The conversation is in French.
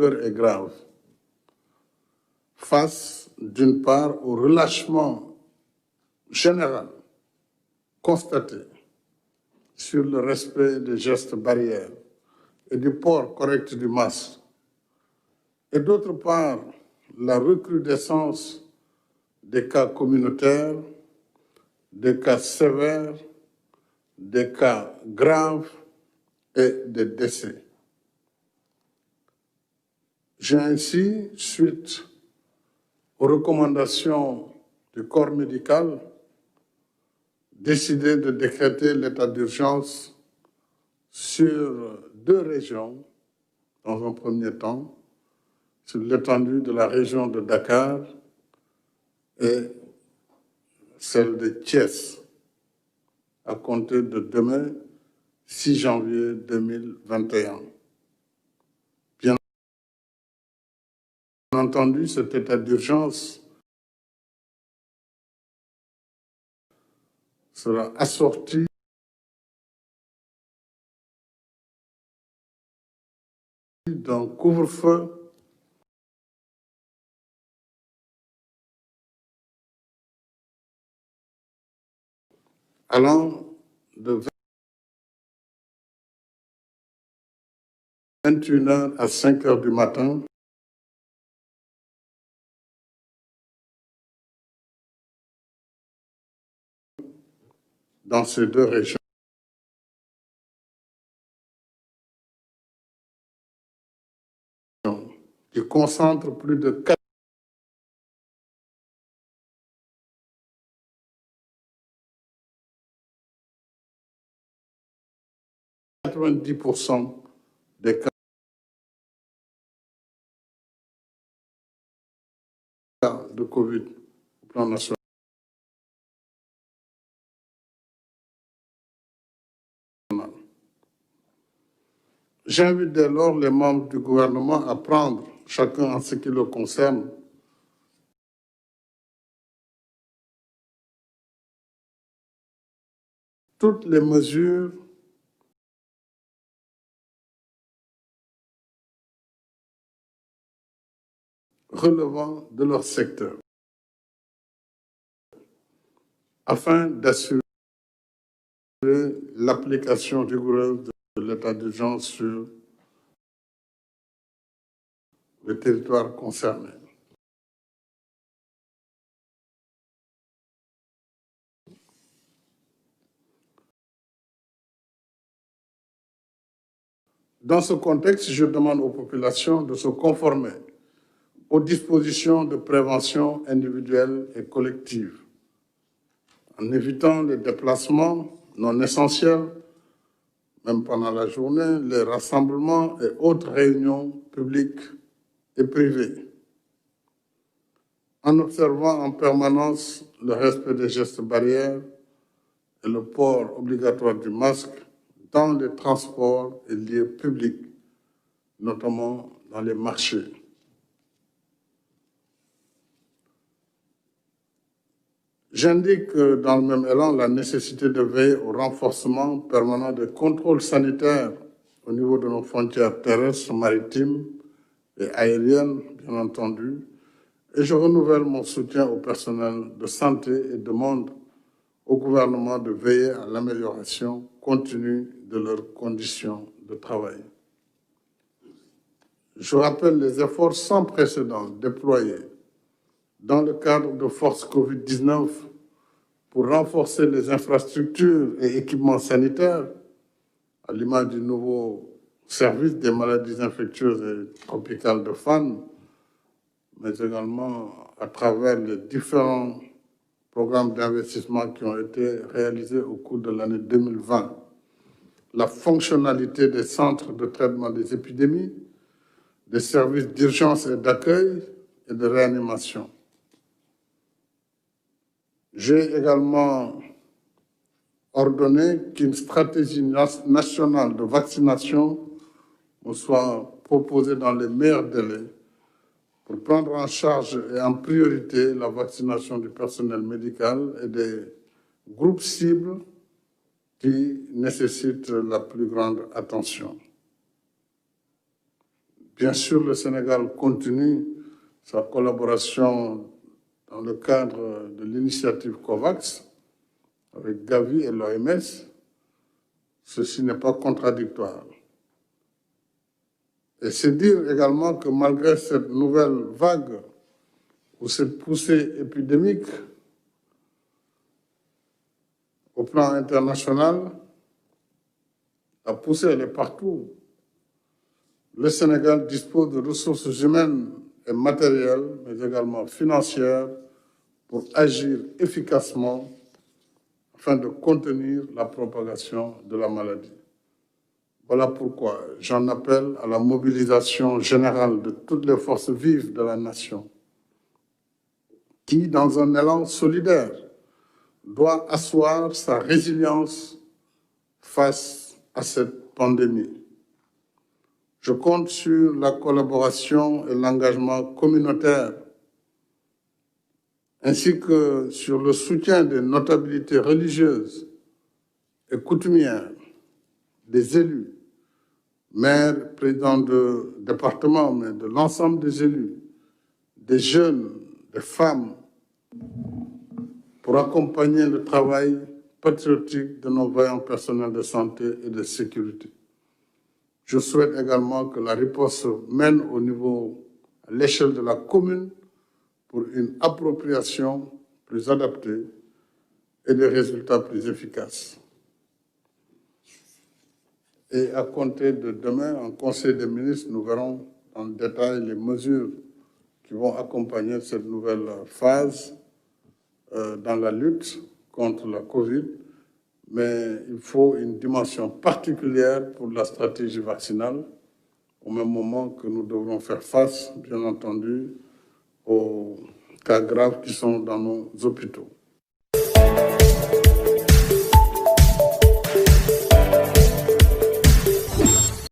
l'heure est grave. Face, d'une part, au relâchement général constaté sur le respect des gestes barrières et du port correct du masque, et d'autre part, la recrudescence des cas communautaires, des cas sévères, des cas graves et des décès. J'ai ainsi, suite aux recommandations du corps médical, décidé de décréter l'état d'urgence sur 2 régions, dans un premier temps, sur l'étendue de la région de Dakar et celle de Thiès, à compter de demain, 6 janvier 2021. Bien entendu, cet état d'urgence sera assorti d'un couvre-feu allant de 21h à 5h du matin dans ces 2 régions, qui concentrent plus de 90% des cas de Covid au plan national. J'invite dès lors les membres du gouvernement à prendre, chacun en ce qui le concerne, toutes les mesures relevant de leur secteur, afin d'assurer l'application rigoureuse de l'état d'urgence sur le territoire concerné. Dans ce contexte, je demande aux populations de se conformer aux dispositions de prévention individuelle et collective, en évitant les déplacements non essentiels, même pendant la journée, les rassemblements et autres réunions publiques et privées, en observant en permanence le respect des gestes barrières et le port obligatoire du masque dans les transports et lieux publics, notamment dans les marchés. J'indique dans le même élan la nécessité de veiller au renforcement permanent des contrôles sanitaires au niveau de nos frontières terrestres, maritimes et aériennes, bien entendu, et je renouvelle mon soutien au personnel de santé et demande au gouvernement de veiller à l'amélioration continue de leurs conditions de travail. Je rappelle les efforts sans précédent déployés dans le cadre de Force Covid-19 pour renforcer les infrastructures et équipements sanitaires, à l'image du nouveau service des maladies infectieuses et tropicales de Fann, mais également à travers les différents programmes d'investissement qui ont été réalisés au cours de l'année 2020. La fonctionnalité des centres de traitement des épidémies, des services d'urgence et d'accueil et de réanimation. J'ai également ordonné qu'une stratégie nationale de vaccination me soit proposée dans les meilleurs délais pour prendre en charge et en priorité la vaccination du personnel médical et des groupes cibles qui nécessitent la plus grande attention. Bien sûr, le Sénégal continue sa collaboration dans le cadre de l'initiative COVAX avec Gavi et l'OMS. Ceci n'est pas contradictoire. Et c'est dire également que malgré cette nouvelle vague ou cette poussée épidémique au plan international, la poussée elle est partout. Le Sénégal dispose de ressources humaines et matérielles, mais également financières, pour agir efficacement afin de contenir la propagation de la maladie. Voilà pourquoi j'en appelle à la mobilisation générale de toutes les forces vives de la nation, qui, dans un élan solidaire, doit asseoir sa résilience face à cette pandémie. Je compte sur la collaboration et l'engagement communautaire, ainsi que sur le soutien des notabilités religieuses et coutumières, des élus, maires, présidents de département, mais de l'ensemble des élus, des jeunes, des femmes, pour accompagner le travail patriotique de nos vaillants personnels de santé et de sécurité. Je souhaite également que la riposte mène au niveau, à l'échelle de la commune, pour une appropriation plus adaptée et des résultats plus efficaces. Et à compter de demain, en Conseil des ministres, nous verrons en détail les mesures qui vont accompagner cette nouvelle phase dans la lutte contre la Covid. Mais il faut une dimension particulière pour la stratégie vaccinale, au même moment que nous devrons faire face, bien entendu, aux cas graves qui sont dans nos hôpitaux.